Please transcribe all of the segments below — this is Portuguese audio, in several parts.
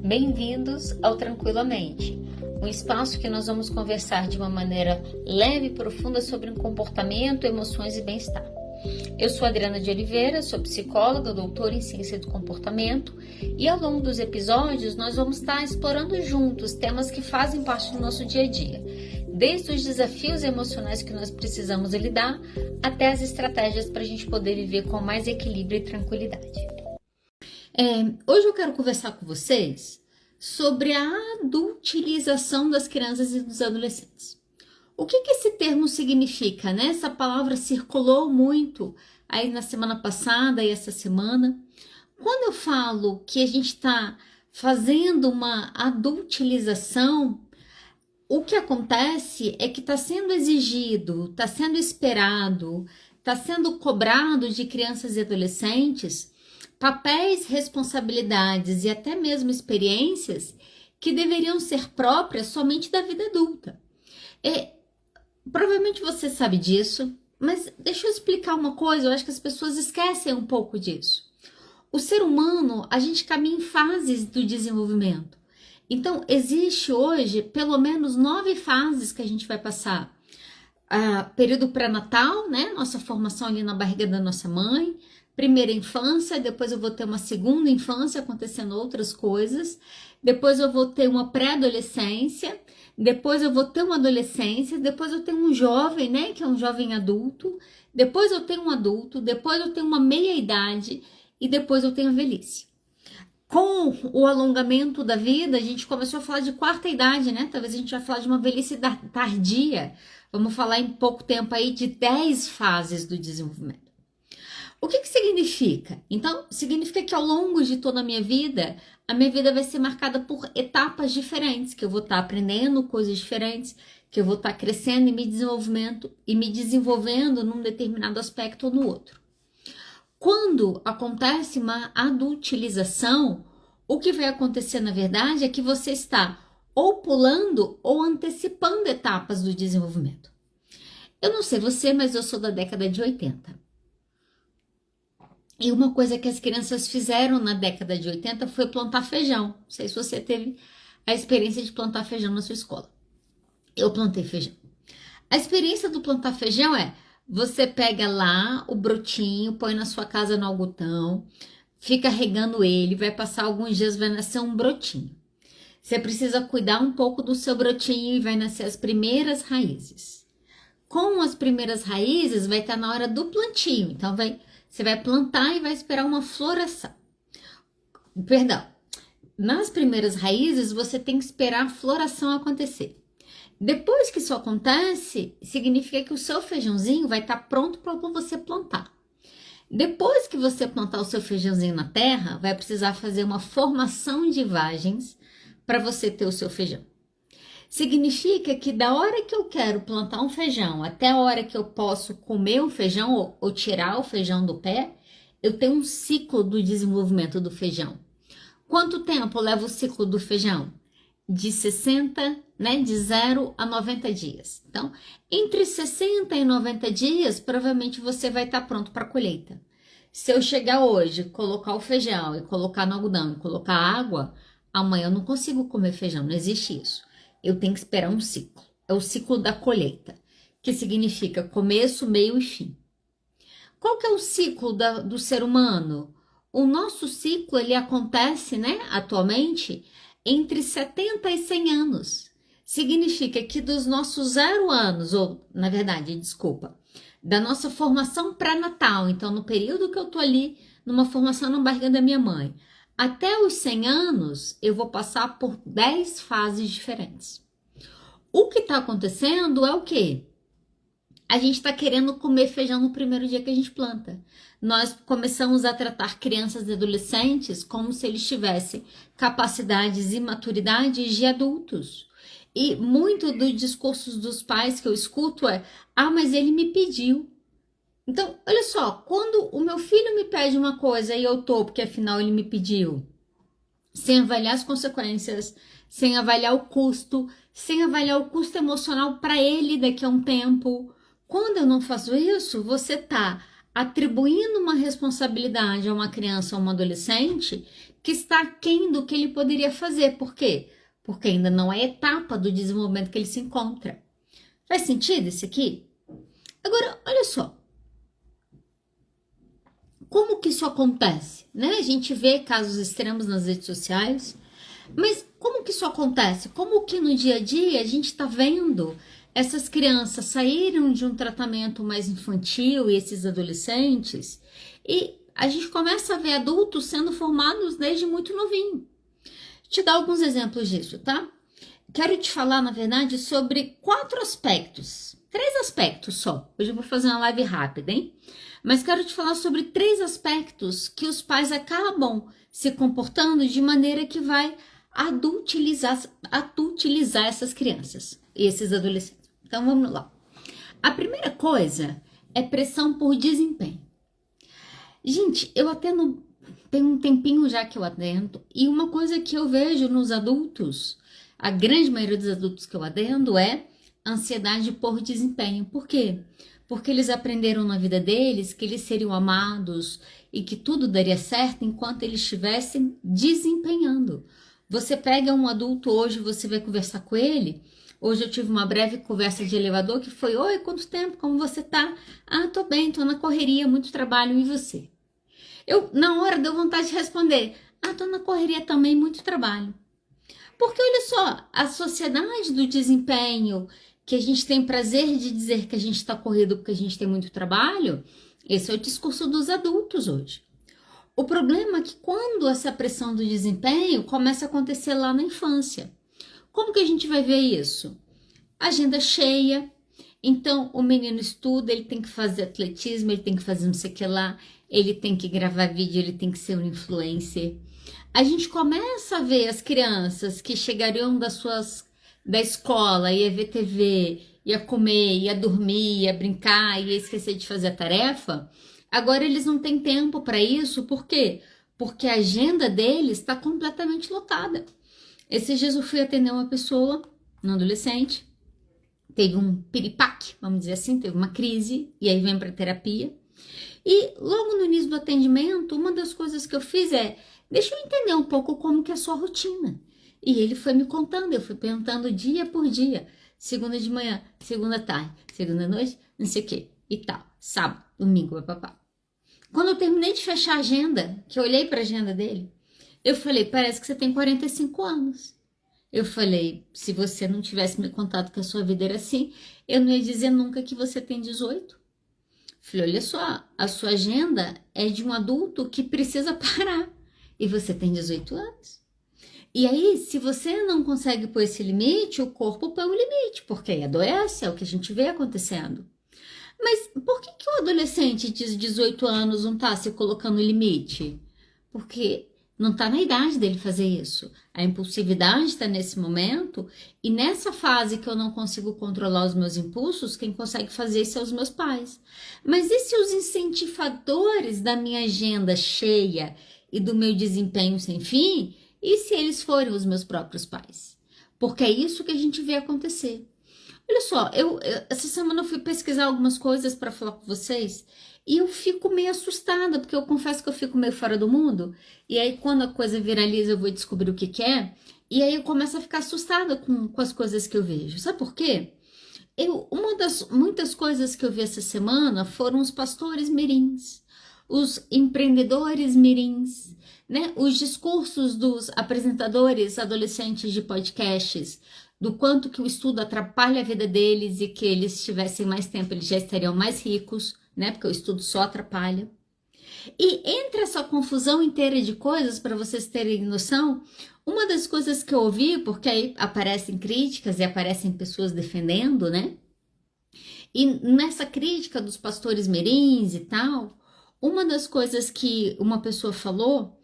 Bem-vindos ao Tranquilamente, um espaço que nós vamos conversar de uma maneira leve e profunda sobre comportamento, emoções e bem-estar. Eu sou Adriana de Oliveira, sou psicóloga, doutora em ciência do comportamento e ao longo dos episódios nós vamos estar explorando juntos temas que fazem parte do nosso dia a dia, desde os desafios emocionais que nós precisamos lidar até as estratégias para a gente poder viver com mais equilíbrio e tranquilidade. Hoje eu quero conversar com vocês sobre a adultilização das crianças e dos adolescentes. O que esse termo significa, né? Essa palavra circulou muito aí na semana passada e essa semana. Quando eu falo que a gente está fazendo uma adultilização, o que acontece é que está sendo exigido, está sendo esperado, está sendo cobrado de crianças e adolescentes papéis, responsabilidades e até mesmo experiências que deveriam ser próprias somente da vida adulta. Provavelmente você sabe disso, mas deixa eu explicar uma coisa, eu acho que as pessoas esquecem um pouco disso. O ser humano, a gente caminha em fases do desenvolvimento. Então, existe hoje pelo menos 9 fases que a gente vai passar. Período pré-natal, né? Nossa formação ali na barriga da nossa mãe. Primeira infância, depois eu vou ter uma segunda infância acontecendo outras coisas. Depois eu vou ter uma pré-adolescência. Depois eu vou ter uma adolescência. Depois eu tenho um jovem, né? Que é um jovem adulto. Depois eu tenho um adulto. Depois eu tenho uma meia-idade. E depois eu tenho a velhice. Com o alongamento da vida, a gente começou a falar de quarta idade, né? Talvez a gente vai falar de uma velhice tardia. Vamos falar em pouco tempo aí de 10 fases do desenvolvimento. O que significa? Então, significa que ao longo de toda a minha vida vai ser marcada por etapas diferentes, que eu vou estar aprendendo coisas diferentes, que eu vou estar crescendo e me desenvolvendo num determinado aspecto ou no outro. Quando acontece uma adultilização, o que vai acontecer na verdade é que você está ou pulando ou antecipando etapas do desenvolvimento. Eu não sei você, mas eu sou da década de 80. E uma coisa que as crianças fizeram na década de 80 foi plantar feijão. Não sei se você teve a experiência de plantar feijão na sua escola. Eu plantei feijão. A experiência do plantar feijão é: você pega lá o brotinho, põe na sua casa no algodão, fica regando ele, vai passar alguns dias, vai nascer um brotinho. Você precisa cuidar um pouco do seu brotinho e vai nascer as primeiras raízes. Com as primeiras raízes, vai estar na hora do plantio. Então, você vai plantar e vai esperar uma floração. Nas primeiras raízes, você tem que esperar a floração acontecer. Depois que isso acontece, significa que o seu feijãozinho vai estar pronto para você plantar. Depois que você plantar o seu feijãozinho na terra, vai precisar fazer uma formação de vagens para você ter o seu feijão. Significa que da hora que eu quero plantar um feijão até a hora que eu posso comer um feijão ou tirar o feijão do pé, eu tenho um ciclo do desenvolvimento do feijão. Quanto tempo leva o ciclo do feijão? De 60, né, de 0 a 90 dias. Então, entre 60 e 90 dias, provavelmente você vai estar pronto para a colheita. Se eu chegar hoje, colocar o feijão e colocar no algodão e colocar água, amanhã eu não consigo comer feijão, não existe isso. Eu tenho que esperar um ciclo. É o ciclo da colheita, que significa começo, meio e fim. Qual que é o ciclo do ser humano? O nosso ciclo, ele acontece, né, atualmente, entre 70 e 100 anos. Significa que dos nossos 0 anos, da nossa formação pré-natal, então no período que eu tô ali, numa formação na barriga da minha mãe, até os 100 anos, eu vou passar por 10 fases diferentes. O que está acontecendo é o quê? A gente está querendo comer feijão no primeiro dia que a gente planta. Nós começamos a tratar crianças e adolescentes como se eles tivessem capacidades e maturidades de adultos. E muito dos discursos dos pais que eu escuto é: mas ele me pediu. Então, olha só, quando o meu filho me pede uma coisa e eu porque afinal ele me pediu, sem avaliar as consequências, sem avaliar o custo emocional para ele daqui a um tempo. Quando eu não faço isso, você está atribuindo uma responsabilidade a uma criança ou uma adolescente que está aquém do que ele poderia fazer. Por quê? Porque ainda não é a etapa do desenvolvimento que ele se encontra. Faz sentido isso aqui? Agora, olha só. Como que isso acontece? Né? A gente vê casos extremos nas redes sociais, mas como que isso acontece? Como que no dia a dia a gente está vendo essas crianças saírem de um tratamento mais infantil e esses adolescentes, e a gente começa a ver adultos sendo formados desde muito novinho. Vou te dar alguns exemplos disso, tá? Quero te falar, na verdade, sobre 4 aspectos. 3 aspectos só. Hoje eu vou fazer uma live rápida, hein? Mas quero te falar sobre 3 aspectos que os pais acabam se comportando de maneira que vai adultilizar essas crianças e esses adolescentes. Então vamos lá. A primeira coisa é pressão por desempenho. Gente, eu atendo, tem um tempinho já que eu atendo, e uma coisa que eu vejo nos adultos, a grande maioria dos adultos que eu atendo, é ansiedade por desempenho. Por quê? Porque eles aprenderam na vida deles que eles seriam amados e que tudo daria certo enquanto eles estivessem desempenhando. Você pega um adulto hoje, você vai conversar com ele. Hoje eu tive uma breve conversa de elevador que foi: oi, quanto tempo, como você tá? Ah, tô bem, tô na correria, muito trabalho, e você? Eu, na hora, deu vontade de responder: ah, tô na correria também, muito trabalho. Porque olha só, a sociedade do desempenho, que a gente tem prazer de dizer que a gente está corrido porque a gente tem muito trabalho, esse é o discurso dos adultos hoje. O problema é que quando essa pressão do desempenho começa a acontecer lá na infância, como que a gente vai ver isso? Agenda cheia, então o menino estuda, ele tem que fazer atletismo, ele tem que fazer não sei o que lá, ele tem que gravar vídeo, ele tem que ser um influencer. A gente começa a ver as crianças que chegariam da escola, ia ver TV, ia comer, ia dormir, ia brincar, ia esquecer de fazer a tarefa. Agora eles não têm tempo para isso, por quê? Porque a agenda deles está completamente lotada. Esses dias eu fui atender uma pessoa, um adolescente, teve um piripaque, vamos dizer assim, teve uma crise, e aí vem para terapia. E logo no início do atendimento, uma das coisas que eu fiz é: deixa eu entender um pouco como que é a sua rotina. E ele foi me contando, eu fui perguntando dia por dia. Segunda de manhã, segunda à tarde, segunda à noite, não sei o que, e tal. Sábado, domingo, papapá. Quando eu terminei de fechar a agenda, que eu olhei para a agenda dele, eu falei: parece que você tem 45 anos. Eu falei: se você não tivesse me contado que a sua vida era assim, eu não ia dizer nunca que você tem 18. Falei: olha só, a sua agenda é de um adulto que precisa parar. E você tem 18 anos. E aí, se você não consegue pôr esse limite, o corpo põe um limite, porque aí adoece, é o que a gente vê acontecendo. Mas por que o adolescente de 18 anos não está se colocando limite? Porque não está na idade dele fazer isso. A impulsividade está nesse momento, e nessa fase que eu não consigo controlar os meus impulsos, quem consegue fazer isso são os meus pais. Mas e se os incentivadores da minha agenda cheia e do meu desempenho sem fim, e se eles forem os meus próprios pais? Porque é isso que a gente vê acontecer. Olha só, essa semana eu fui pesquisar algumas coisas para falar com vocês, e eu fico meio assustada, porque eu confesso que eu fico meio fora do mundo, e aí quando a coisa viraliza eu vou descobrir o que é, e aí eu começo a ficar assustada com as coisas que eu vejo. Sabe por quê? Uma das muitas coisas que eu vi essa semana foram os pastores mirins, os empreendedores mirins, né? Os discursos dos apresentadores adolescentes de podcasts, do quanto que o estudo atrapalha a vida deles e que eles tivessem mais tempo, eles já estariam mais ricos, né? Porque o estudo só atrapalha. E entre essa confusão inteira de coisas, para vocês terem noção, uma das coisas que eu ouvi, porque aí aparecem críticas e aparecem pessoas defendendo, né? E nessa crítica dos pastores mirins e tal, uma das coisas que uma pessoa falou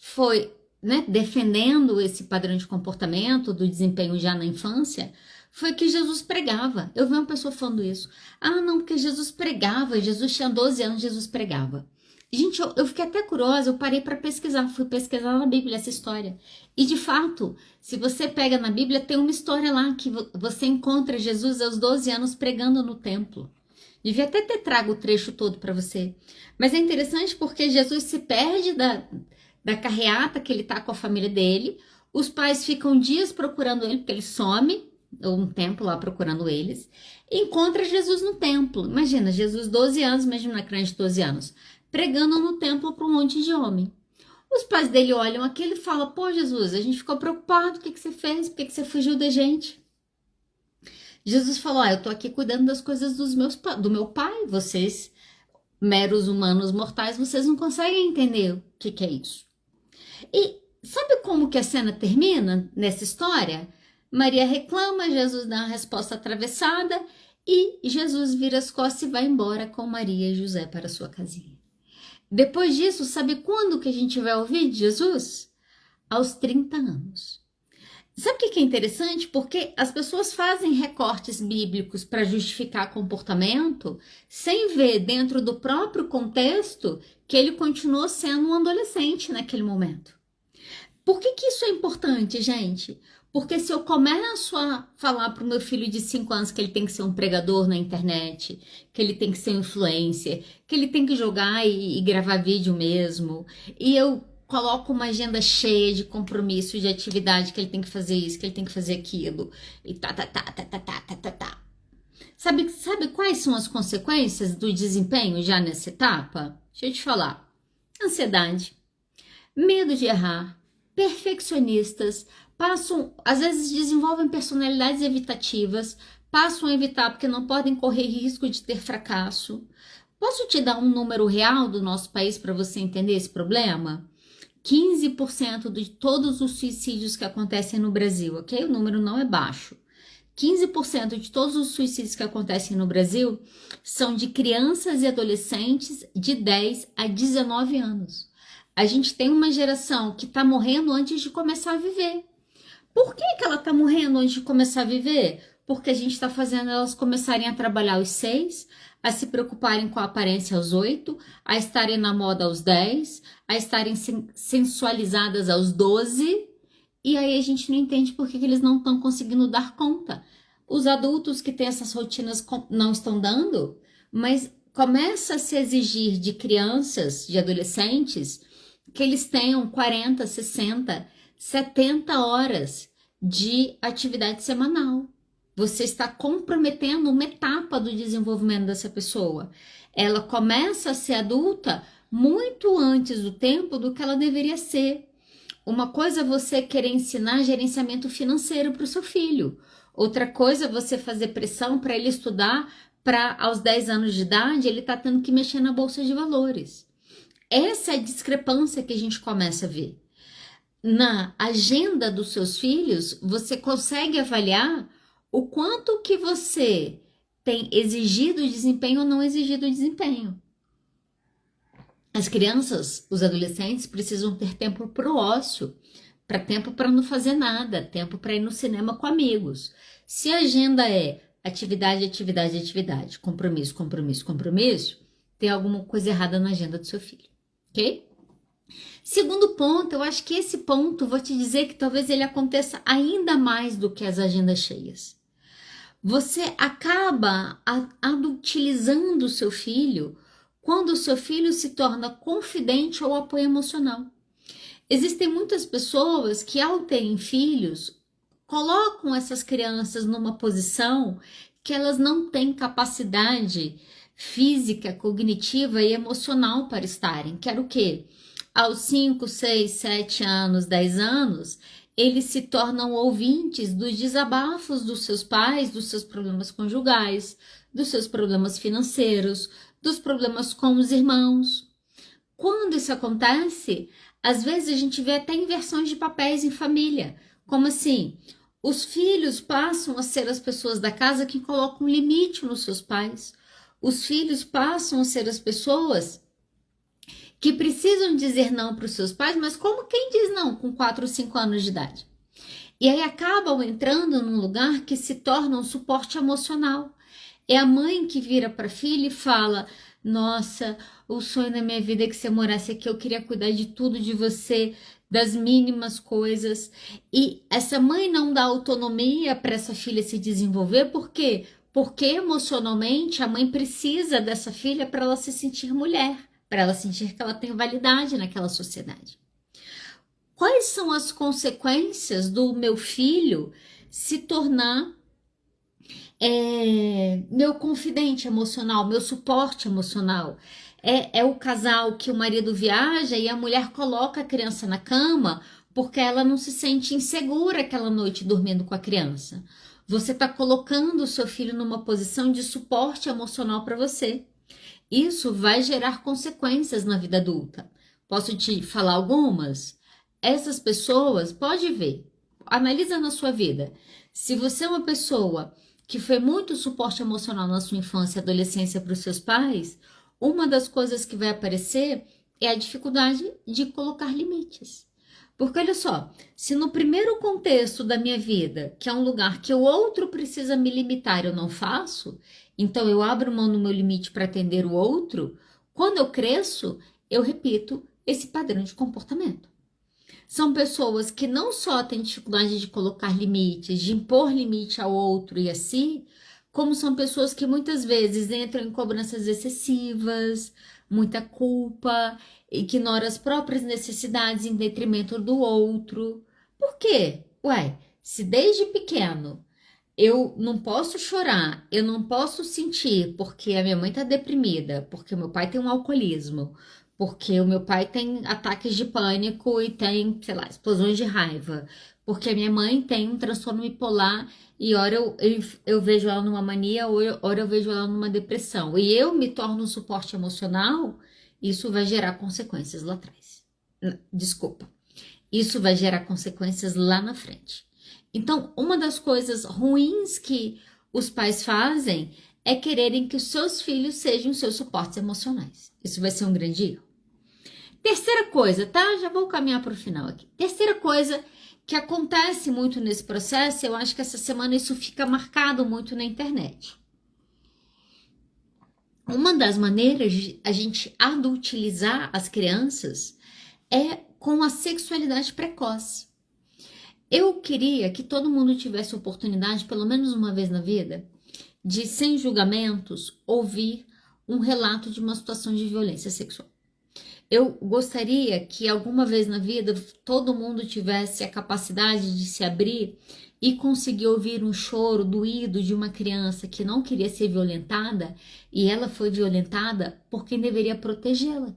foi, né, defendendo esse padrão de comportamento, do desempenho já na infância, foi que Jesus pregava. Eu vi uma pessoa falando isso. Ah, não, porque Jesus pregava, Jesus tinha 12 anos, Jesus pregava. Gente, eu fiquei até curiosa, eu parei para pesquisar, fui pesquisar na Bíblia essa história. E de fato, se você pega na Bíblia, tem uma história lá que você encontra Jesus aos 12 anos pregando no templo. Devia até ter trago o trecho todo para você. Mas é interessante porque Jesus se perde da carreata que ele tá com a família dele. Os pais ficam dias procurando ele, porque ele some, ou um tempo lá procurando eles. E encontra Jesus no templo. Imagina, Jesus 12 anos, imagina uma criança de 12 anos, pregando no templo para um monte de homem. Os pais dele olham aquilo e falam, pô, Jesus, a gente ficou preocupado, o que você fez? Por que você fugiu da gente? Jesus falou, eu tô aqui cuidando das coisas do meu pai, vocês, meros humanos mortais, vocês não conseguem entender o que é isso. E sabe como que a cena termina nessa história? Maria reclama, Jesus dá uma resposta atravessada e Jesus vira as costas e vai embora com Maria e José para sua casinha. Depois disso, sabe quando que a gente vai ouvir de Jesus? Aos 30 anos. Sabe o que é interessante? Porque as pessoas fazem recortes bíblicos para justificar comportamento sem ver dentro do próprio contexto que ele continuou sendo um adolescente naquele momento. Por que isso é importante, gente? Porque se eu começo a falar para o meu filho de 5 anos que ele tem que ser um pregador na internet, que ele tem que ser um influencer, que ele tem que jogar e gravar vídeo mesmo, e eu coloco uma agenda cheia de compromisso, de atividade, que ele tem que fazer isso, que ele tem que fazer aquilo, e tá. Sabe quais são as consequências do desempenho já nessa etapa? Deixa eu te falar. Ansiedade, medo de errar, perfeccionistas, às vezes desenvolvem personalidades evitativas, passam a evitar porque não podem correr risco de ter fracasso. Posso te dar um número real do nosso país para você entender esse problema? 15% de todos os suicídios que acontecem no Brasil, ok? O número não é baixo. 15% de todos os suicídios que acontecem no Brasil são de crianças e adolescentes de 10 a 19 anos. A gente tem uma geração que está morrendo antes de começar a viver. Por que ela está morrendo antes de começar a viver? Porque a gente está fazendo elas começarem a trabalhar aos 6, a se preocuparem com a aparência aos 8, a estarem na moda aos 10, a estarem sensualizadas aos 12, e aí a gente não entende por que eles não estão conseguindo dar conta. Os adultos que têm essas rotinas não estão dando, mas começa a se exigir de crianças, de adolescentes, que eles tenham 40, 60, 70 horas de atividade semanal. Você está comprometendo uma etapa do desenvolvimento dessa pessoa. Ela começa a ser adulta muito antes do tempo do que ela deveria ser. Uma coisa é você querer ensinar gerenciamento financeiro para o seu filho. Outra coisa é você fazer pressão para ele estudar para aos 10 anos de idade ele está tendo que mexer na bolsa de valores. Essa é a discrepância que a gente começa a ver. Na agenda dos seus filhos, você consegue avaliar o quanto que você tem exigido desempenho ou não exigido desempenho. As crianças, os adolescentes precisam ter tempo para o ócio, tempo para não fazer nada, tempo para ir no cinema com amigos. Se a agenda é atividade, atividade, atividade, compromisso, compromisso, compromisso, tem alguma coisa errada na agenda do seu filho, ok? Segundo ponto, eu acho que esse ponto, vou te dizer que talvez ele aconteça ainda mais do que as agendas cheias. Você acaba adultilizando o seu filho quando o seu filho se torna confidente ou apoio emocional. Existem muitas pessoas que, ao terem filhos, colocam essas crianças numa posição que elas não têm capacidade física, cognitiva e emocional para estarem. Que era o quê? Aos 5, 6, 7 anos, 10 anos, eles se tornam ouvintes dos desabafos dos seus pais, dos seus problemas conjugais, dos seus problemas financeiros, dos problemas com os irmãos. Quando isso acontece, às vezes a gente vê até inversões de papéis em família. Como assim? Os filhos passam a ser as pessoas da casa que colocam limite nos seus pais. Os filhos passam a ser as pessoas que precisam dizer não para os seus pais, mas como quem diz não com 4 ou 5 anos de idade? E aí acabam entrando num lugar que se torna um suporte emocional. É a mãe que vira para a filha e fala: nossa, o sonho da minha vida é que você morasse aqui, eu queria cuidar de tudo de você, das mínimas coisas. E essa mãe não dá autonomia para essa filha se desenvolver, por quê? Porque emocionalmente a mãe precisa dessa filha para ela se sentir mulher, para ela sentir que ela tem validade naquela sociedade. quais são as consequências do meu filho se tornar meu confidente emocional, meu suporte emocional. É o casal que o marido viaja e a mulher coloca a criança na cama porque ela não se sente insegura aquela noite dormindo com a criança. Você está colocando o seu filho numa posição de suporte emocional para você. Isso vai gerar consequências na vida adulta. Posso te falar algumas? Essas pessoas, pode ver, analisa na sua vida. Se você é uma pessoa que foi muito suporte emocional na sua infância e adolescência para os seus pais, uma das coisas que vai aparecer é a dificuldade de colocar limites. Porque olha só, se no primeiro contexto da minha vida, que é um lugar que o outro precisa me limitar, eu não faço, então eu abro mão do meu limite para atender o outro, quando eu cresço, eu repito esse padrão de comportamento. São pessoas que não só têm dificuldade de colocar limites, de impor limite ao outro e a si, como são pessoas que muitas vezes entram em cobranças excessivas, muita culpa, ignoram as próprias necessidades em detrimento do outro. Por quê? Ué, se desde pequeno eu não posso chorar, eu não posso sentir porque a minha mãe está deprimida, porque o meu pai tem um alcoolismo, porque o meu pai tem ataques de pânico e tem, sei lá, explosões de raiva, porque a minha mãe tem um transtorno bipolar e ora eu vejo ela numa mania, ora eu vejo ela numa depressão, e eu me torno um suporte emocional, isso vai gerar consequências lá atrás. Desculpa. Isso vai gerar consequências lá na frente. Então, uma das coisas ruins que os pais fazem é quererem que os seus filhos sejam seus suportes emocionais. Isso vai ser um grande erro. Terceira coisa, tá? Já vou caminhar para o final aqui. Terceira coisa que acontece muito nesse processo, eu acho que essa semana isso fica marcado muito na internet. Uma das maneiras de a gente adultilizar as crianças é com a sexualidade precoce. Eu queria que todo mundo tivesse oportunidade, pelo menos uma vez na vida, de, sem julgamentos, ouvir um relato de uma situação de violência sexual. Eu gostaria que alguma vez na vida todo mundo tivesse a capacidade de se abrir e conseguir ouvir um choro doído de uma criança que não queria ser violentada e ela foi violentada por quem deveria protegê-la.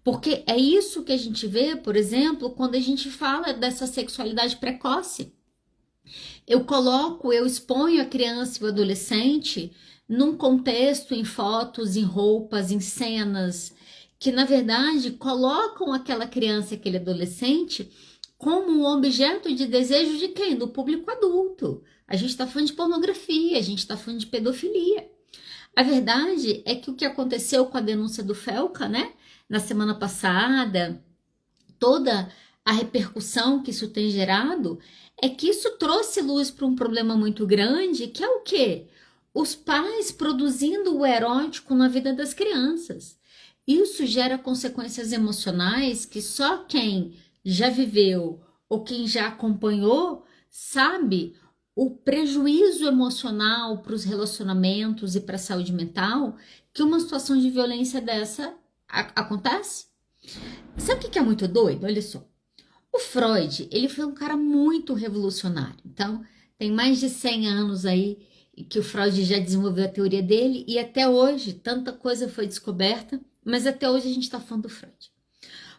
Porque é isso que a gente vê, por exemplo, quando a gente fala dessa sexualidade precoce. Eu exponho a criança e o adolescente num contexto, em fotos, em roupas, em cenas, que na verdade colocam aquela criança, aquele adolescente, como um objeto de desejo de quem? Do público adulto. A gente está falando de pornografia, a gente está falando de pedofilia. A verdade é que o que aconteceu com a denúncia do Felca, né? Na semana passada, toda a repercussão que isso tem gerado, é que isso trouxe luz para um problema muito grande, que é o quê? Os pais produzindo o erótico na vida das crianças. Isso gera consequências emocionais que só quem já viveu ou quem já acompanhou sabe o prejuízo emocional para os relacionamentos e para a saúde mental que uma situação de violência dessa acontece. Sabe o que é muito doido? Olha só. O Freud, ele foi um cara muito revolucionário. Então, tem mais de 100 anos aí que o Freud já desenvolveu a teoria dele e até hoje tanta coisa foi descoberta, mas até hoje a gente está falando do Freud.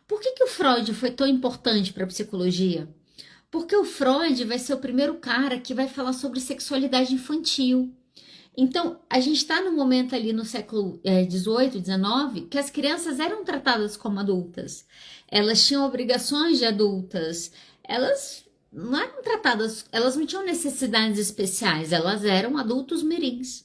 Por que o Freud foi tão importante para a psicologia? Porque o Freud vai ser o primeiro cara que vai falar sobre sexualidade infantil. Então, a gente está no momento ali no século XVIII, XIX, que as crianças eram tratadas como adultas. Elas tinham obrigações de adultas. Elas não eram tratadas, elas não tinham necessidades especiais, elas eram adultos mirins.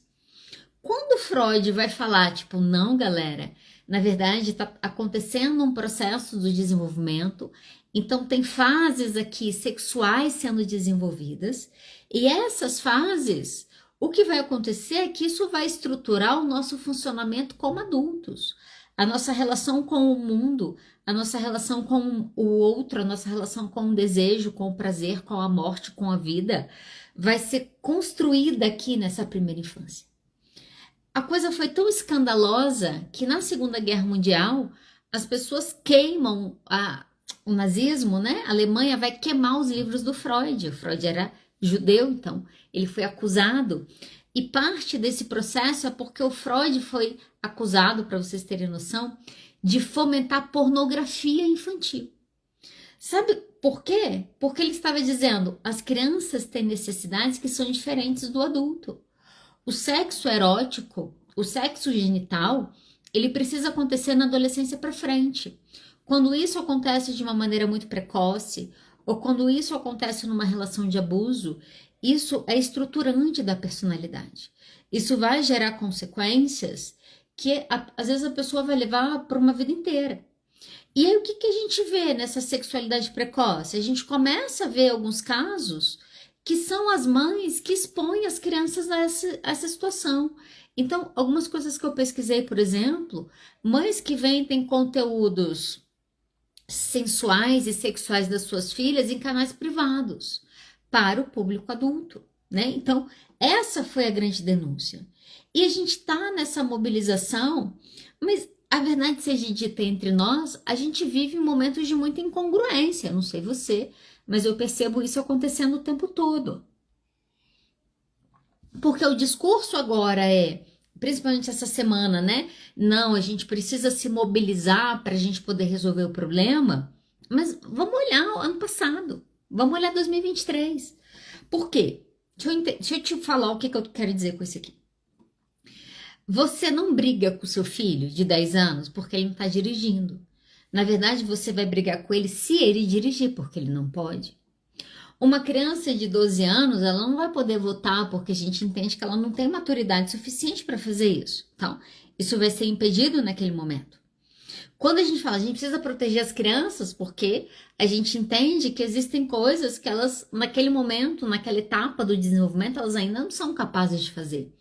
Quando Freud vai falar, tipo, não, galera, na verdade está acontecendo um processo do desenvolvimento, então tem fases aqui sexuais sendo desenvolvidas, e essas fases, o que vai acontecer é que isso vai estruturar o nosso funcionamento como adultos, a nossa relação com o mundo, a nossa relação com o outro, a nossa relação com o desejo, com o prazer, com a morte, com a vida, vai ser construída aqui nessa primeira infância. A coisa foi tão escandalosa que na Segunda Guerra Mundial as pessoas queimam o nazismo, né? A Alemanha vai queimar os livros do Freud. O Freud era judeu, então ele foi acusado. E parte desse processo é porque o Freud foi acusado, para vocês terem noção, de fomentar pornografia infantil. Sabe por quê? Porque ele estava dizendo, as crianças têm necessidades que são diferentes do adulto. O sexo erótico, o sexo genital, ele precisa acontecer na adolescência para frente. Quando isso acontece de uma maneira muito precoce, ou quando isso acontece numa relação de abuso, isso é estruturante da personalidade. Isso vai gerar consequências que às vezes a pessoa vai levar para uma vida inteira. E aí o que a gente vê nessa sexualidade precoce? A gente começa a ver alguns casos que são as mães que expõem as crianças a essa situação. Então, algumas coisas que eu pesquisei, por exemplo, mães que vendem conteúdos sensuais e sexuais das suas filhas em canais privados para o público adulto, né? Então, essa foi a grande denúncia. E a gente está nessa mobilização, mas a verdade seja dita entre nós, a gente vive momentos de muita incongruência, não sei você, mas eu percebo isso acontecendo o tempo todo. Porque o discurso agora é, principalmente essa semana, né? Não, a gente precisa se mobilizar para a gente poder resolver o problema, mas vamos olhar o ano passado, vamos olhar 2023. Por quê? Deixa eu te falar o que eu quero dizer com isso aqui. Você não briga com seu filho de 10 anos porque ele não está dirigindo. Na verdade, você vai brigar com ele se ele dirigir, porque ele não pode. Uma criança de 12 anos, ela não vai poder votar porque a gente entende que ela não tem maturidade suficiente para fazer isso. Então, isso vai ser impedido naquele momento. Quando a gente fala, a gente precisa proteger as crianças porque a gente entende que existem coisas que elas, naquele momento, naquela etapa do desenvolvimento, elas ainda não são capazes de fazer.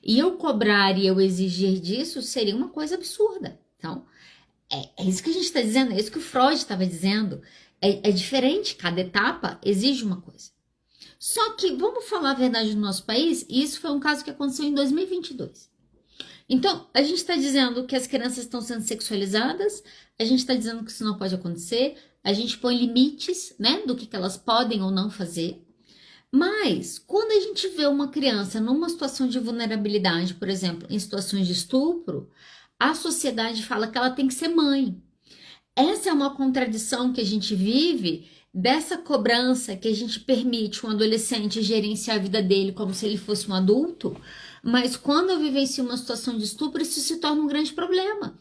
E eu cobrar e eu exigir disso seria uma coisa absurda. Então, é isso que a gente está dizendo, é isso que o Freud estava dizendo. É diferente, cada etapa exige uma coisa. Só que, vamos falar a verdade no nosso país, e isso foi um caso que aconteceu em 2022. Então, a gente está dizendo que as crianças estão sendo sexualizadas, a gente está dizendo que isso não pode acontecer, a gente põe limites, né, do que elas podem ou não fazer. Mas, quando a gente vê uma criança numa situação de vulnerabilidade, por exemplo, em situações de estupro, a sociedade fala que ela tem que ser mãe. Essa é uma contradição que a gente vive dessa cobrança que a gente permite um adolescente gerenciar a vida dele como se ele fosse um adulto, mas quando eu vivencio uma situação de estupro, isso se torna um grande problema.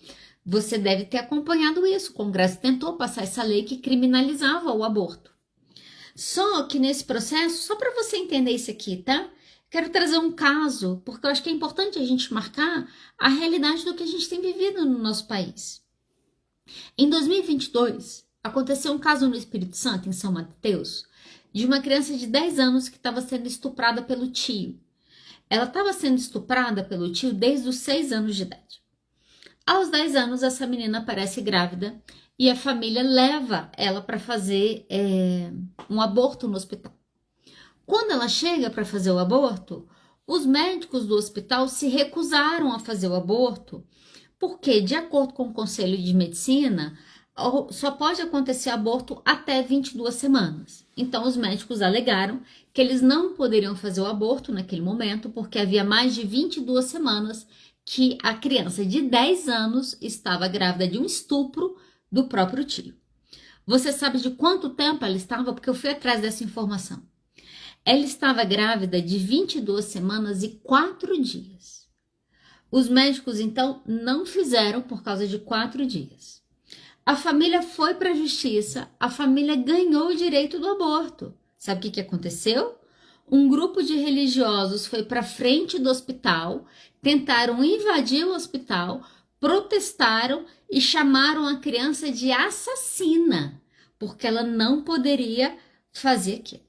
Você deve ter acompanhado isso. O Congresso tentou passar essa lei que criminalizava o aborto. Só que nesse processo, só para você entender isso aqui, tá? Quero trazer um caso, porque eu acho que é importante a gente marcar a realidade do que a gente tem vivido no nosso país. Em 2022, aconteceu um caso no Espírito Santo, em São Mateus, de uma criança de 10 anos que estava sendo estuprada pelo tio. Ela estava sendo estuprada pelo tio desde os 6 anos de idade. Aos 10 anos, essa menina aparece grávida e a família leva ela para fazer um aborto no hospital. Quando ela chega para fazer o aborto, os médicos do hospital se recusaram a fazer o aborto porque, de acordo com o Conselho de Medicina, só pode acontecer aborto até 22 semanas. Então, os médicos alegaram que eles não poderiam fazer o aborto naquele momento porque havia mais de 22 semanas que a criança de 10 anos estava grávida de um estupro do próprio tio. Você sabe de quanto tempo ela estava? Porque eu fui atrás dessa informação. Ela estava grávida de 22 semanas e 4 dias. Os médicos, então, não fizeram por causa de 4 dias. A família foi para a justiça, a família ganhou o direito do aborto. Sabe o que aconteceu? Um grupo de religiosos foi para frente do hospital, tentaram invadir o hospital, protestaram e chamaram a criança de assassina, porque ela não poderia fazer aquilo.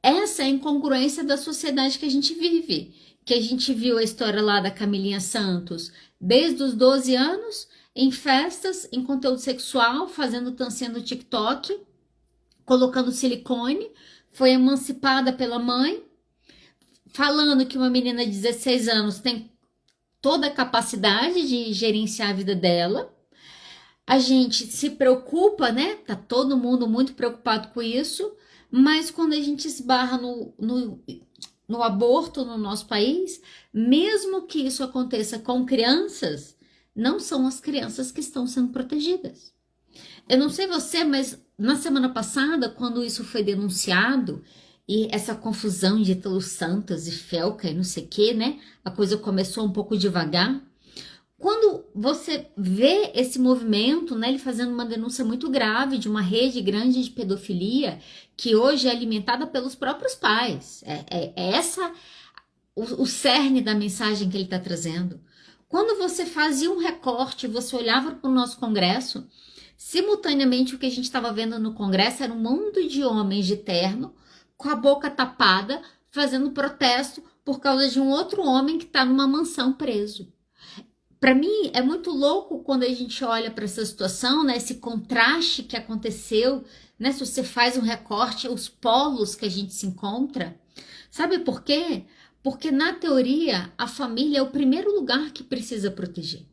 Essa é a incongruência da sociedade que a gente vive, que a gente viu a história lá da Camilinha Santos, desde os 12 anos, em festas, em conteúdo sexual, fazendo dancinha no TikTok, colocando silicone, foi emancipada pela mãe, falando que uma menina de 16 anos tem toda a capacidade de gerenciar a vida dela. A gente se preocupa, né? Tá todo mundo muito preocupado com isso, mas quando a gente esbarra no aborto no nosso país, mesmo que isso aconteça com crianças, não são as crianças que estão sendo protegidas. Eu não sei você, mas na semana passada, quando isso foi denunciado, e essa confusão de Ítalo Santos e Felca e não sei o que, né? A coisa começou um pouco devagar. Quando você vê esse movimento, né, ele fazendo uma denúncia muito grave de uma rede grande de pedofilia, que hoje é alimentada pelos próprios pais. É essa o cerne da mensagem que ele está trazendo. Quando você fazia um recorte, você olhava para o nosso Congresso, simultaneamente o que a gente estava vendo no Congresso era um mundo de homens de terno, com a boca tapada, fazendo protesto por causa de um outro homem que está numa mansão preso. Para mim é muito louco quando a gente olha para essa situação, né, esse contraste que aconteceu, né, se você faz um recorte, os polos que a gente se encontra. Sabe por quê? Porque na teoria a família é o primeiro lugar que precisa proteger.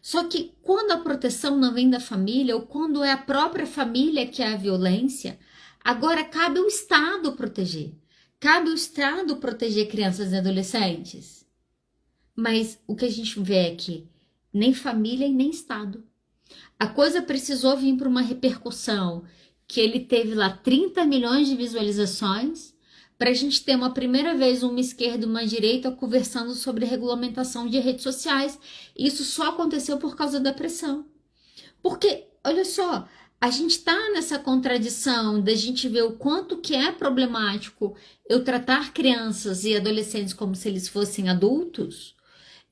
Só que quando a proteção não vem da família ou quando é a própria família que é a violência, agora cabe ao Estado proteger. Cabe ao Estado proteger crianças e adolescentes. Mas o que a gente vê é que nem família e nem Estado. A coisa precisou vir para uma repercussão que ele teve lá 30 milhões de visualizações para a gente ter uma primeira vez uma esquerda e uma direita conversando sobre regulamentação de redes sociais. E isso só aconteceu por causa da pressão. Porque, olha só, a gente está nessa contradição da gente ver o quanto que é problemático eu tratar crianças e adolescentes como se eles fossem adultos.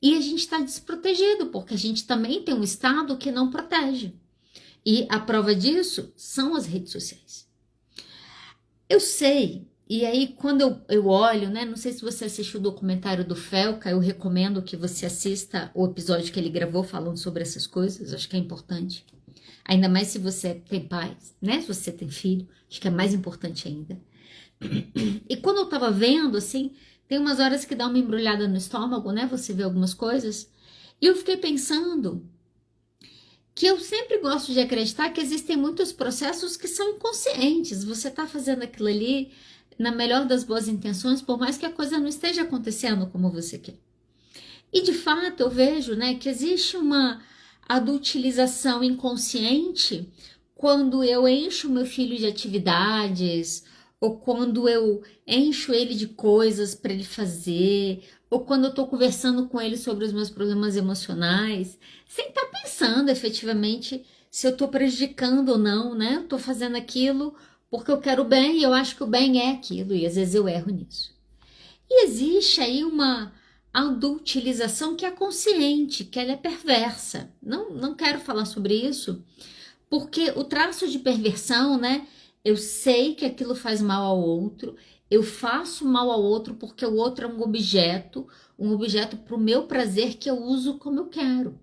E a gente está desprotegido, porque a gente também tem um Estado que não protege. E a prova disso são as redes sociais. Eu sei, e aí quando eu olho, né? Não sei se você assistiu o documentário do Felca, eu recomendo que você assista o episódio que ele gravou falando sobre essas coisas, acho que é importante. Ainda mais se você tem pais, né? Se você tem filho, acho que é mais importante ainda. E quando eu tava vendo, assim, tem umas horas que dá uma embrulhada no estômago, né? Você vê algumas coisas. E eu fiquei pensando que eu sempre gosto de acreditar que existem muitos processos que são inconscientes. Você tá fazendo aquilo ali na melhor das boas intenções, por mais que a coisa não esteja acontecendo como você quer. E de fato eu vejo, né, que existe uma adultilização inconsciente quando eu encho meu filho de atividades, ou quando eu encho ele de coisas para ele fazer, ou quando eu estou conversando com ele sobre os meus problemas emocionais, sem estar pensando efetivamente se eu estou prejudicando ou não, né? Eu estou fazendo aquilo porque eu quero o bem e eu acho que o bem é aquilo, e às vezes eu erro nisso. E existe aí uma adultilização que é consciente, que ela é perversa. Não quero falar sobre isso, porque o traço de perversão, né? Eu sei que aquilo faz mal ao outro, eu faço mal ao outro porque o outro é um objeto para o meu prazer que eu uso como eu quero.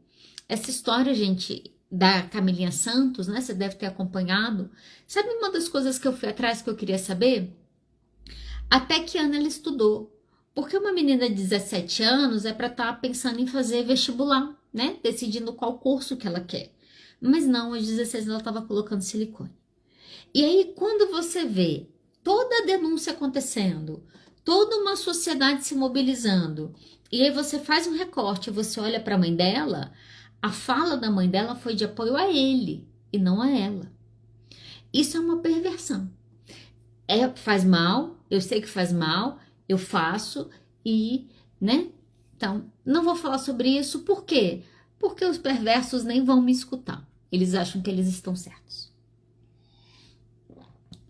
Essa história, gente, da Camilinha Santos, né? Você deve ter acompanhado. Sabe uma das coisas que eu fui atrás que eu queria saber? Até que ano ela estudou? Porque uma menina de 17 anos é para estar pensando em fazer vestibular, né? Decidindo qual curso que ela quer. Mas não, aos 16 ela estava colocando silicone. E aí, quando você vê toda a denúncia acontecendo, toda uma sociedade se mobilizando, e aí você faz um recorte, você olha para a mãe dela, a fala da mãe dela foi de apoio a ele e não a ela. Isso é uma perversão. Faz mal, eu sei que faz mal, eu faço e, né? Então, não vou falar sobre isso, por quê? Porque os perversos nem vão me escutar. Eles acham que eles estão certos.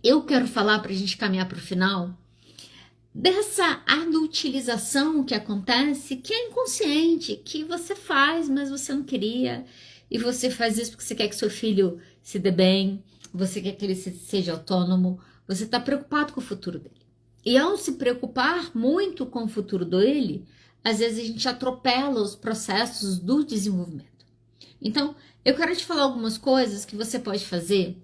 Eu quero falar para a gente caminhar para o final dessa adultilização que acontece, que é inconsciente, que você faz, mas você não queria, e você faz isso porque você quer que seu filho se dê bem, você quer que ele seja autônomo, você está preocupado com o futuro dele. E ao se preocupar muito com o futuro dele, às vezes a gente atropela os processos do desenvolvimento. Então, eu quero te falar algumas coisas que você pode fazer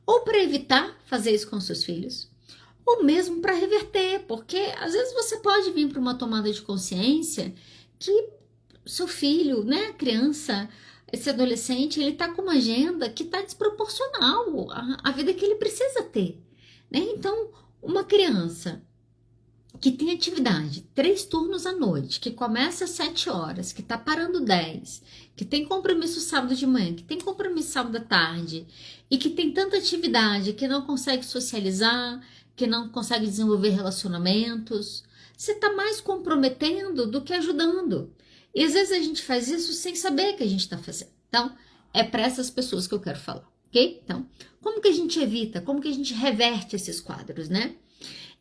ou para evitar fazer isso com seus filhos, ou mesmo para reverter, porque às vezes você pode vir para uma tomada de consciência que seu filho, né, criança, esse adolescente, ele tá com uma agenda que tá desproporcional à vida que ele precisa ter, né? Então, uma criança que tem atividade 3 turnos à noite, que começa às 7 horas, que tá parando 10, que tem compromisso sábado de manhã, que tem compromisso sábado à tarde, e que tem tanta atividade que não consegue socializar, que não consegue desenvolver relacionamentos, você tá mais comprometendo do que ajudando. E às vezes a gente faz isso sem saber que a gente está fazendo. Então, é para essas pessoas que eu quero falar, ok? Então, como que a gente evita, como que a gente reverte esses quadros, né?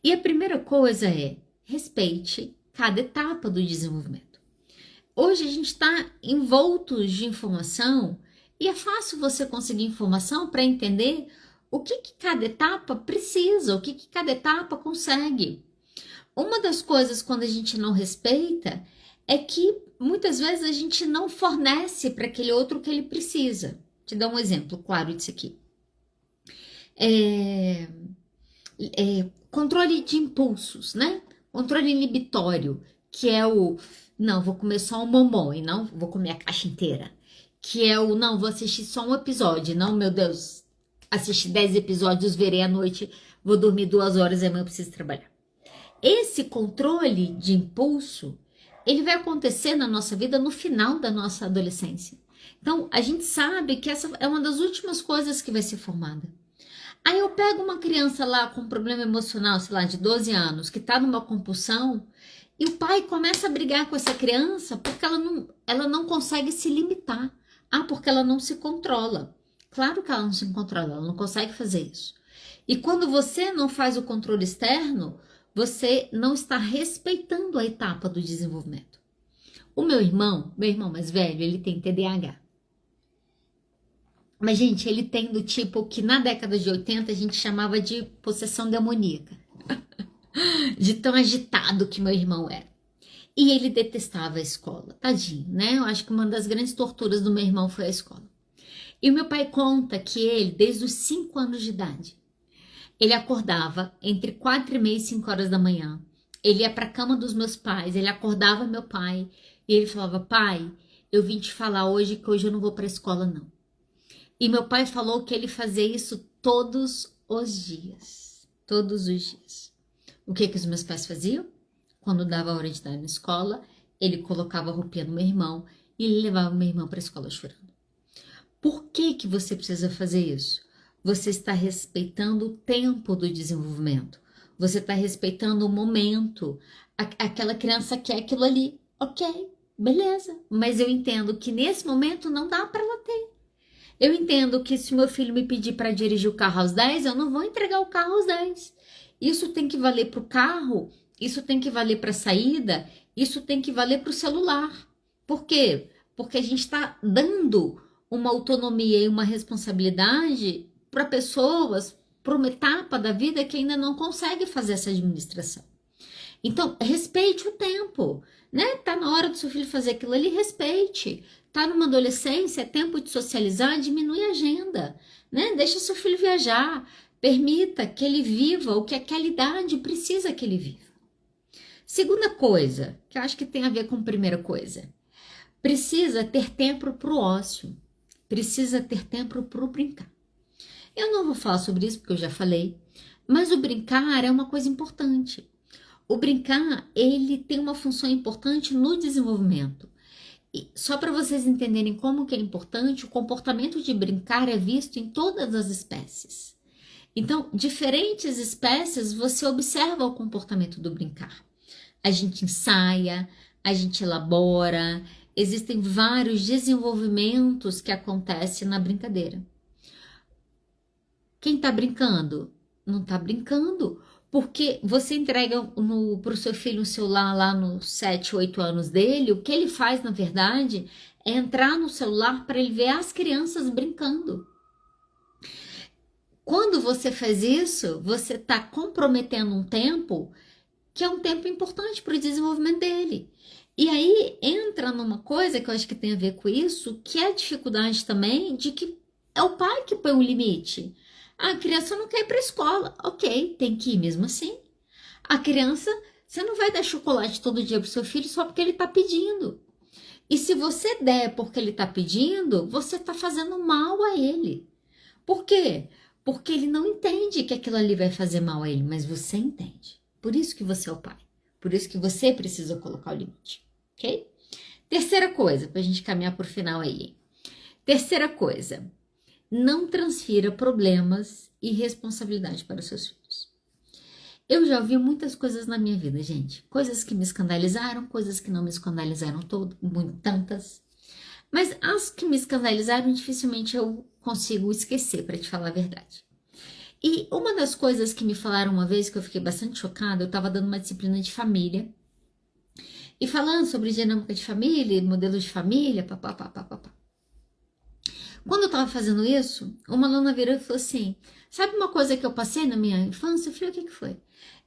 E a primeira coisa é respeite cada etapa do desenvolvimento. Hoje a gente está envoltos de informação e é fácil você conseguir informação para entender o que cada etapa precisa, o que cada etapa consegue. Uma das coisas quando a gente não respeita é que muitas vezes a gente não fornece para aquele outro o que ele precisa. Vou te dar um exemplo claro disso aqui. Controle de impulsos, né? Controle inibitório, que é o não, vou comer só um bombom e não vou comer a caixa inteira. Que é o não, vou assistir só um episódio, não, meu Deus, assisti 10 episódios, verei à noite, vou dormir 2 horas e amanhã eu preciso trabalhar. Esse controle de impulso, ele vai acontecer na nossa vida no final da nossa adolescência. Então, a gente sabe que essa é uma das últimas coisas que vai ser formada. Aí eu pego uma criança lá com um problema emocional, sei lá, de 12 anos, que tá numa compulsão, e o pai começa a brigar com essa criança porque ela não consegue se limitar. Porque ela não se controla. Claro que ela não se controla, ela não consegue fazer isso. E quando você não faz o controle externo, você não está respeitando a etapa do desenvolvimento. O meu irmão mais velho, ele tem TDAH. Mas, gente, ele tem do tipo que na década de 80 a gente chamava de possessão demoníaca. De tão agitado que meu irmão era. E ele detestava a escola, tadinho, né? Eu acho que uma das grandes torturas do meu irmão foi a escola. E o meu pai conta que ele, desde os 5 anos de idade, ele acordava entre 4h30 e 5 horas da manhã. Ele ia para a cama dos meus pais, ele acordava meu pai e ele falava: pai, eu vim te falar hoje que hoje eu não vou para a escola não. E meu pai falou que ele fazia isso todos os dias. Todos os dias. O que os meus pais faziam? Quando dava a hora de estar na escola, ele colocava a roupinha no meu irmão e ele levava meu irmão para a escola chorando. Por que você precisa fazer isso? Você está respeitando o tempo do desenvolvimento. Você está respeitando o momento. Aquela criança quer aquilo ali. Ok, beleza. Mas eu entendo que nesse momento não dá para ela ter. Eu entendo que se meu filho me pedir para dirigir o carro aos 10, eu não vou entregar o carro aos 10. Isso tem que valer para o carro, isso tem que valer para a saída, isso tem que valer para o celular. Por quê? Porque a gente está dando uma autonomia e uma responsabilidade para pessoas, para uma etapa da vida que ainda não consegue fazer essa administração. Então, respeite o tempo, né? Tá na hora do seu filho fazer aquilo ali, respeite. Tá numa adolescência, é tempo de socializar, diminui a agenda, né? Deixa seu filho viajar, permita que ele viva o que aquela idade precisa que ele viva. Segunda coisa, que eu acho que tem a ver com a primeira coisa, precisa ter tempo para o ócio, precisa ter tempo para o brincar. Eu não vou falar sobre isso porque eu já falei, mas o brincar é uma coisa importante. O brincar, ele tem uma função importante no desenvolvimento. E só para vocês entenderem como que é importante, o comportamento de brincar é visto em todas as espécies. Então, diferentes espécies, você observa o comportamento do brincar. A gente ensaia, a gente elabora, existem vários desenvolvimentos que acontecem na brincadeira. Quem está brincando? Não está brincando, porque você entrega para o seu filho um celular lá nos 7, 8 anos dele, o que ele faz, na verdade, é entrar no celular para ele ver as crianças brincando. Quando você faz isso, você está comprometendo um tempo que é um tempo importante para o desenvolvimento dele. E aí entra numa coisa que eu acho que tem a ver com isso, que é a dificuldade também de que é o pai que põe um limite. A criança não quer ir para a escola. Ok, tem que ir mesmo assim. A criança, você não vai dar chocolate todo dia para o seu filho só porque ele está pedindo. E se você der porque ele está pedindo, você está fazendo mal a ele. Por quê? Porque ele não entende que aquilo ali vai fazer mal a ele, mas você entende. Por isso que você é o pai. Por isso que você precisa colocar o limite, ok? Terceira coisa, para a gente caminhar por final aí. Terceira coisa, não transfira problemas e responsabilidade para os seus filhos. Eu já ouvi muitas coisas na minha vida, gente. Coisas que me escandalizaram, coisas que não me escandalizaram tantas. Mas as que me escandalizaram, dificilmente eu consigo esquecer, para te falar a verdade. E uma das coisas que me falaram uma vez, que eu fiquei bastante chocada, eu estava dando uma disciplina de família, e falando sobre dinâmica de família, modelo de família, papapá. Quando eu estava fazendo isso, uma aluna virou e falou assim, sabe uma coisa que eu passei na minha infância? Eu falei, o que foi?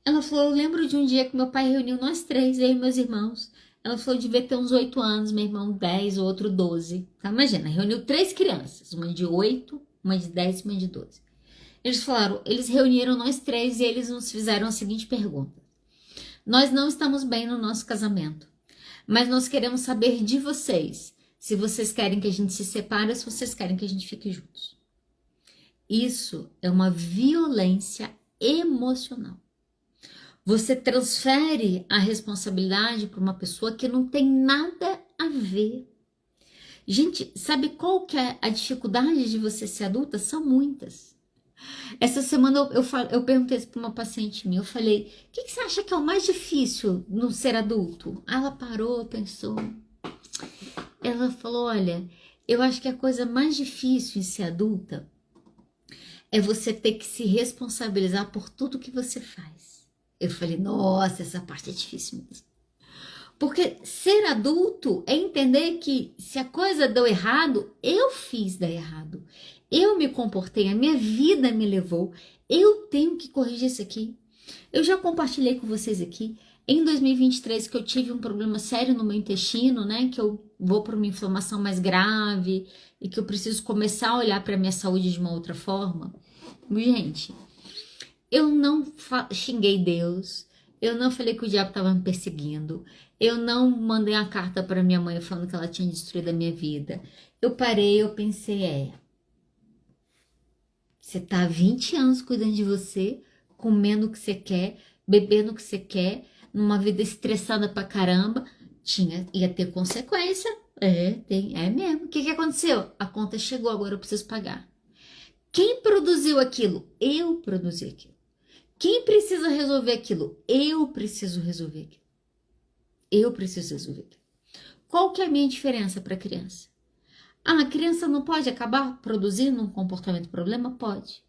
Ela falou, eu lembro de um dia que meu pai reuniu nós três, eu e meus irmãos. Ela falou, devia ter uns 8 anos, meu irmão 10, o outro 12. Tá, imagina, reuniu 3 crianças, uma de 8, uma de 10 e uma de 12. Eles falaram, eles reuniram nós três e eles nos fizeram a seguinte pergunta. Nós não estamos bem no nosso casamento, mas nós queremos saber de vocês, se vocês querem que a gente se separe ou se vocês querem que a gente fique juntos. Isso é uma violência emocional. Você transfere a responsabilidade para uma pessoa que não tem nada a ver. Gente, sabe qual que é a dificuldade de você ser adulta? São muitas. Essa semana eu perguntei isso para uma paciente minha, eu falei, o que você acha que é o mais difícil no ser adulto? Ela parou, pensou. Ela falou, olha, eu acho que a coisa mais difícil em ser adulta é você ter que se responsabilizar por tudo que você faz. Eu falei, nossa, essa parte é difícil mesmo. Porque ser adulto é entender que se a coisa deu errado, eu fiz dar errado. Eu me comportei, a minha vida me levou. Eu tenho que corrigir isso aqui. Eu já compartilhei com vocês aqui, em 2023, que eu tive um problema sério no meu intestino, né? Que eu vou para uma inflamação mais grave e que eu preciso começar a olhar para a minha saúde de uma outra forma. Gente, eu não xinguei Deus, eu não falei que o diabo estava me perseguindo, eu não mandei uma carta para minha mãe falando que ela tinha destruído a minha vida. Eu parei, eu pensei, você tá há 20 anos cuidando de você, comendo o que você quer, bebendo o que você quer, numa vida estressada pra caramba, ia ter consequência. É mesmo. O que aconteceu? A conta chegou, agora eu preciso pagar. Quem produziu aquilo? Eu produzi aquilo. Quem precisa resolver aquilo? Eu preciso resolver aquilo. Eu preciso resolver aquilo. Qual que é a minha diferença para a criança? A criança não pode acabar produzindo um comportamento problema? Pode.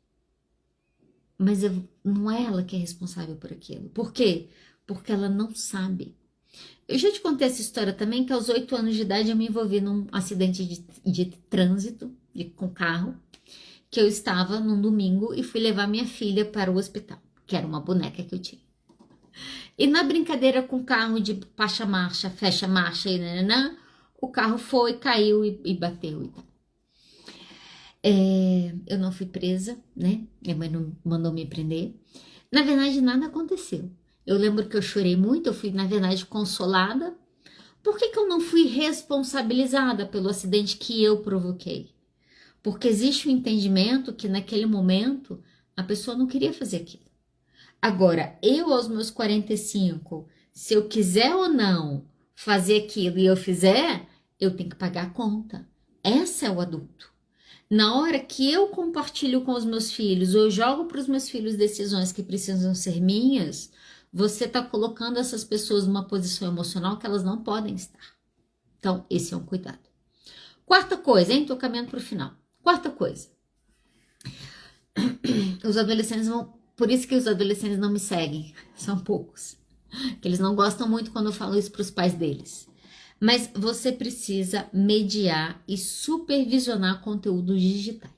Mas não é ela que é responsável por aquilo. Por quê? Porque ela não sabe. Eu já te contei essa história também, que aos 8 anos de idade eu me envolvi num acidente de trânsito com carro, que eu estava num domingo e fui levar minha filha para o hospital, que era uma boneca que eu tinha. E na brincadeira com o carro de baixa marcha, fecha marcha e nananã, o carro foi, caiu e bateu e tal. Eu não fui presa, né? Minha mãe não mandou me prender. Na verdade, nada aconteceu. Eu lembro que eu chorei muito, eu fui, na verdade, consolada. Por que eu não fui responsabilizada pelo acidente que eu provoquei? Porque existe um entendimento que naquele momento a pessoa não queria fazer aquilo. Agora, eu aos meus 45, se eu quiser ou não fazer aquilo e eu fizer, eu tenho que pagar a conta. Essa é o adulto. Na hora que eu compartilho com os meus filhos, ou eu jogo para os meus filhos decisões que precisam ser minhas, você está colocando essas pessoas numa posição emocional que elas não podem estar. Então, esse é um cuidado. Quarta coisa, hein? Tô caminhando para o final. Quarta coisa. Os adolescentes vão... Por isso que os adolescentes não me seguem. São poucos. Que eles não gostam muito quando eu falo isso para os pais deles. Mas você precisa mediar e supervisionar conteúdos digitais.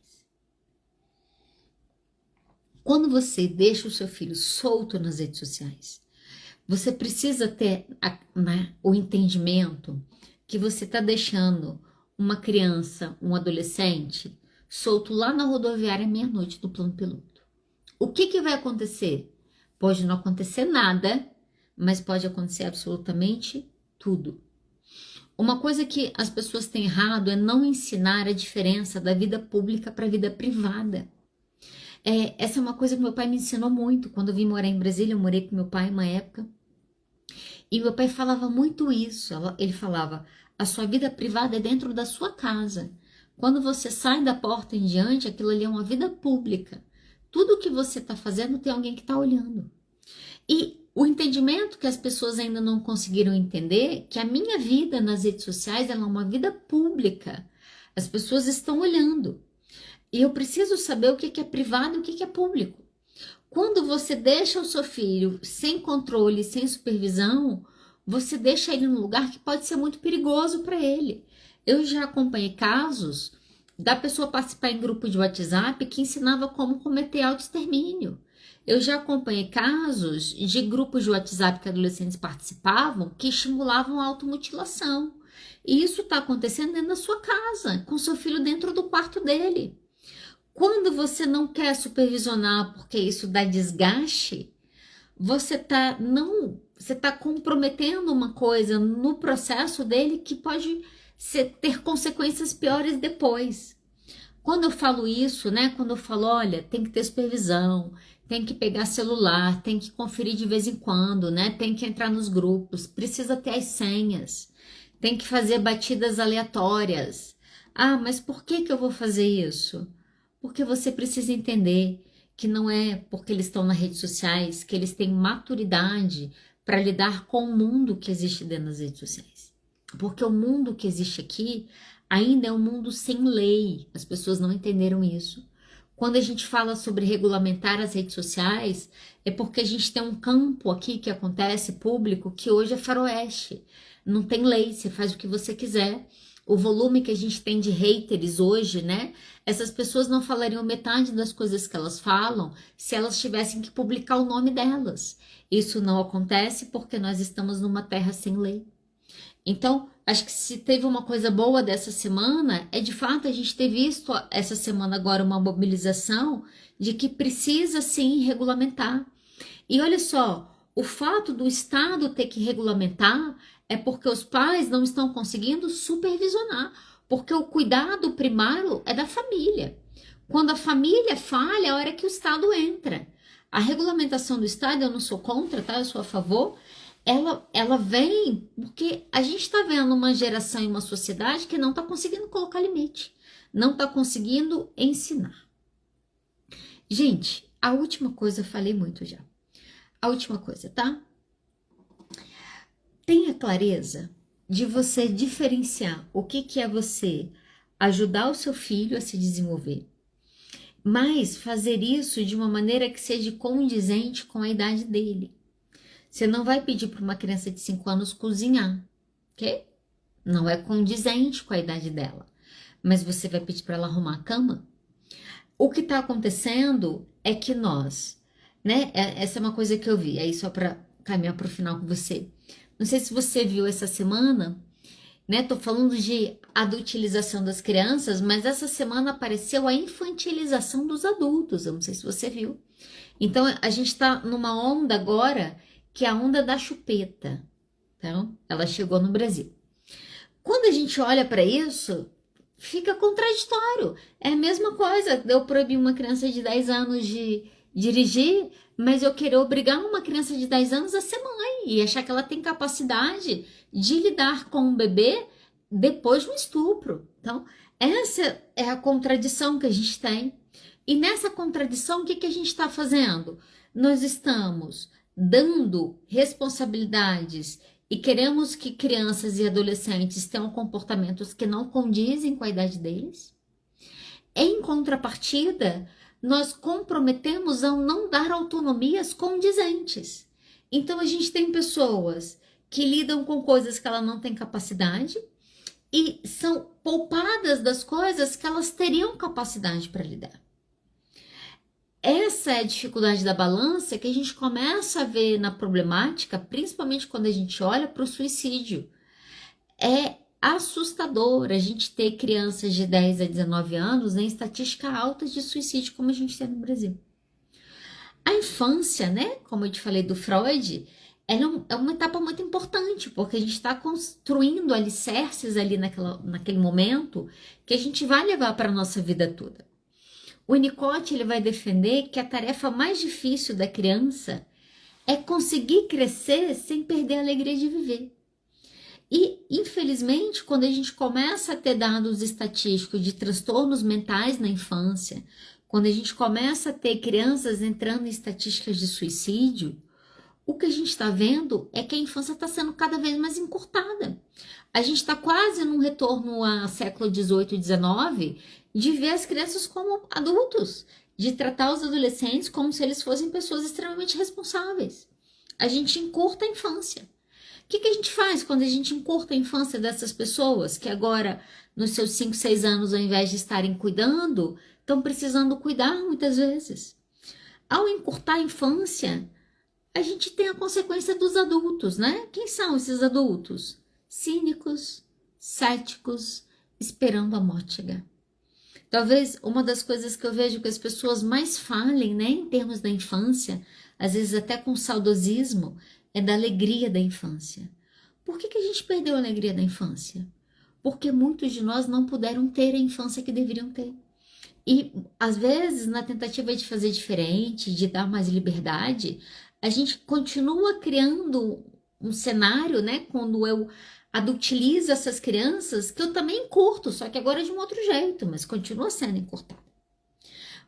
Quando você deixa o seu filho solto nas redes sociais, você precisa ter o entendimento que você está deixando uma criança, um adolescente, solto lá na rodoviária meia-noite do plano piloto. O que vai acontecer? Pode não acontecer nada, mas pode acontecer absolutamente tudo. Uma coisa que as pessoas têm errado é não ensinar a diferença da vida pública para a vida privada. Essa é uma coisa que meu pai me ensinou muito. Quando eu vim morar em Brasília, eu morei com meu pai uma época. E meu pai falava muito isso. Ele falava, a sua vida privada é dentro da sua casa. Quando você sai da porta em diante, aquilo ali é uma vida pública. Tudo que você está fazendo tem alguém que está olhando. E o entendimento que as pessoas ainda não conseguiram entender, que a minha vida nas redes sociais ela é uma vida pública. As pessoas estão olhando. E eu preciso saber o que é privado e o que é público. Quando você deixa o seu filho sem controle, sem supervisão, você deixa ele num lugar que pode ser muito perigoso para ele. Eu já acompanhei casos da pessoa participar em grupo de WhatsApp que ensinava como cometer autoextermínio. Eu já acompanhei casos de grupos de WhatsApp que adolescentes participavam que estimulavam a automutilação. E isso está acontecendo dentro da sua casa, com seu filho dentro do quarto dele. Quando você não quer supervisionar porque isso dá desgaste, você está comprometendo uma coisa no processo dele que pode ter consequências piores depois. Quando eu falo isso, né? Quando eu falo, olha, tem que ter supervisão, tem que pegar celular, tem que conferir de vez em quando, né? Tem que entrar nos grupos, precisa ter as senhas, tem que fazer batidas aleatórias. Ah, mas por que eu vou fazer isso? Porque você precisa entender que não é porque eles estão nas redes sociais que eles têm maturidade para lidar com o mundo que existe dentro das redes sociais. Porque o mundo que existe aqui ainda é um mundo sem lei. As pessoas não entenderam isso. Quando a gente fala sobre regulamentar as redes sociais, é porque a gente tem um campo aqui que acontece público que hoje é faroeste. Não tem lei, você faz o que você quiser. O volume que a gente tem de haters hoje, né? Essas pessoas não falariam metade das coisas que elas falam se elas tivessem que publicar o nome delas. Isso não acontece porque nós estamos numa terra sem lei. Então, acho que se teve uma coisa boa dessa semana, é de fato a gente ter visto essa semana agora uma mobilização de que precisa sim regulamentar. E olha só, o fato do Estado ter que regulamentar é porque os pais não estão conseguindo supervisionar, porque o cuidado primário é da família. Quando a família falha, é a hora que o Estado entra. A regulamentação do Estado, eu não sou contra, tá? Eu sou a favor. Ela vem porque a gente está vendo uma geração e uma sociedade que não está conseguindo colocar limite, não está conseguindo ensinar. Gente, a última coisa, eu falei muito já. A última coisa, tá? Tenha clareza de você diferenciar o que é você ajudar o seu filho a se desenvolver, mas fazer isso de uma maneira que seja condizente com a idade dele. Você não vai pedir para uma criança de 5 anos cozinhar, ok? Não é condizente com a idade dela. Mas você vai pedir para ela arrumar a cama? O que está acontecendo é que nós, né? Essa é uma coisa que eu vi, aí só para caminhar para o final com você. Não sei se você viu essa semana, né? Tô falando de adultilização das crianças, mas essa semana apareceu a infantilização dos adultos. Eu não sei se você viu. Então, a gente está numa onda agora que é a onda da chupeta. Então, ela chegou no Brasil. Quando a gente olha para isso, fica contraditório. É a mesma coisa, eu proibir uma criança de 10 anos de dirigir, mas eu querer obrigar uma criança de 10 anos a ser mãe e achar que ela tem capacidade de lidar com um bebê depois do estupro. Então, essa é a contradição que a gente tem. E nessa contradição, o que a gente está fazendo? Nós estamos dando responsabilidades e queremos que crianças e adolescentes tenham comportamentos que não condizem com a idade deles. Em contrapartida, nós comprometemos a não dar autonomias condizentes. Então, a gente tem pessoas que lidam com coisas que ela não tem capacidade e são poupadas das coisas que elas teriam capacidade para lidar. Essa é a dificuldade da balança que a gente começa a ver na problemática, principalmente quando a gente olha para o suicídio. É assustador a gente ter crianças de 10 a 19 anos em estatística alta de suicídio, como a gente tem no Brasil. A infância, né, como eu te falei do Freud, ela é uma etapa muito importante, porque a gente está construindo alicerces ali naquele momento que a gente vai levar para a nossa vida toda. O Winnicott ele vai defender que a tarefa mais difícil da criança é conseguir crescer sem perder a alegria de viver. E, infelizmente, quando a gente começa a ter dados estatísticos de transtornos mentais na infância, quando a gente começa a ter crianças entrando em estatísticas de suicídio, o que a gente está vendo é que a infância está sendo cada vez mais encurtada. A gente está quase num retorno ao século XVIII e XIX de ver as crianças como adultos, de tratar os adolescentes como se eles fossem pessoas extremamente responsáveis. A gente encurta a infância. O que a gente faz quando a gente encurta a infância dessas pessoas que agora, nos seus 5, 6 anos, ao invés de estarem cuidando, estão precisando cuidar muitas vezes? Ao encurtar a infância, a gente tem a consequência dos adultos, né? Quem são esses adultos? Cínicos, céticos, esperando a morte chegar. Talvez uma das coisas que eu vejo que as pessoas mais falem, né, em termos da infância, às vezes até com saudosismo, é da alegria da infância. Por que a gente perdeu a alegria da infância? Porque muitos de nós não puderam ter a infância que deveriam ter. E, às vezes, na tentativa de fazer diferente, de dar mais liberdade, a gente continua criando um cenário, né? Quando eu adultilizo essas crianças, que eu também encurto, só que agora de um outro jeito, mas continua sendo encurtado.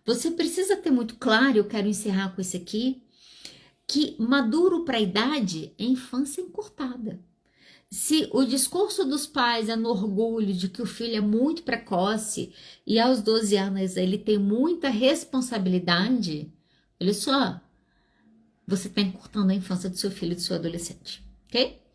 Você precisa ter muito claro, eu quero encerrar com isso aqui, que maduro para a idade é infância encurtada. Se o discurso dos pais é no orgulho de que o filho é muito precoce e aos 12 anos ele tem muita responsabilidade, olha só, você está encurtando a infância do seu filho e do seu adolescente, ok?